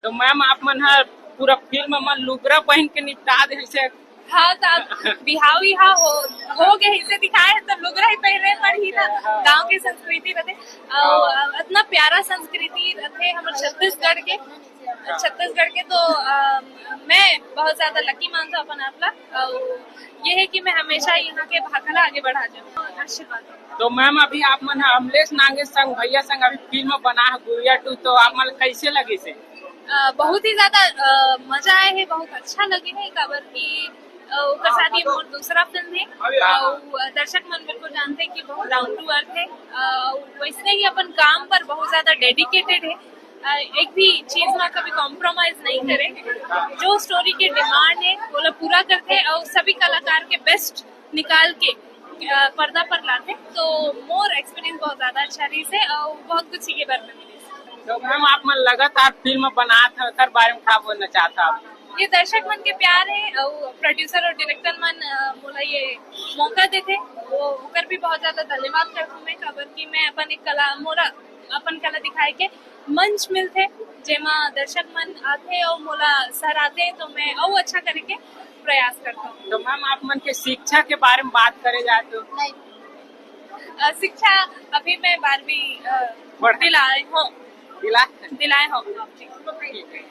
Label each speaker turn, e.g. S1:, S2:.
S1: तो मैम आप मन हर पूरा फिल्म मन लुगरा पहन के निपटा दे से।
S2: हाँ तो बिहाव विहाव हो गए इसे दिखाए तो लुगरा ही पहने पर ही ना गांव की संस्कृति रहते और इतना प्यारा संस्कृति रहते हमारे छत्तीसगढ़ के तो मैं बहुत ज्यादा लकी मानता हूँ अपन आपला ये है कि मैं हमेशा यहाँ के भाखला आगे बढ़ा जाऊँ आशीर्वाद।
S1: तो मैम अभी आप मन अमलेश नागे संग भैया संग अभी फिल्म बना है गुड़िया 2 तो आप मन कैसे लगे से?
S2: बहुत ही ज्यादा मजा आया है, बहुत अच्छा लगे है खबर की ओकर साथ ये मोर दूसरा फिल्म है और दर्शक मन बिल्कुल जानते हैं कि बहुत डाउन टू अर्थ है वैसे ही अपन काम पर बहुत ज्यादा डेडिकेटेड है एक भी चीज में कभी कॉम्प्रोमाइज नहीं करे जो स्टोरी के डिमांड है वो लोग पूरा करते हैं और सभी कलाकार के बेस्ट निकाल के पर्दा पर लाते तो मोर एक्सपीरियंस बहुत ज्यादा अच्छा रही है और बहुत कुछ सीखे बार में मिले।
S1: तो मैम आप मन लगातार फिल्म बना था कर बारे में क्या बोलना चाहता आप?
S2: ये दर्शक मन के प्यार है और प्रोड्यूसर और डायरेक्टर मन बोला ये मौका देते वो ओकर भी बहुत ज्यादा धन्यवाद करता हूँ मैं खबर की मैं अपन एक कला मोरा अपन कला दिखाए के मंच मिलते जेमा दर्शक मन आते और मोला सराहते तो मैं और अच्छा करे के प्रयास करता हूँ।
S1: तो मैम आप मन के शिक्षा के बारे में बात करे जाए तो?
S2: शिक्षा अभी मैं 12वीं दिलाए हूँ।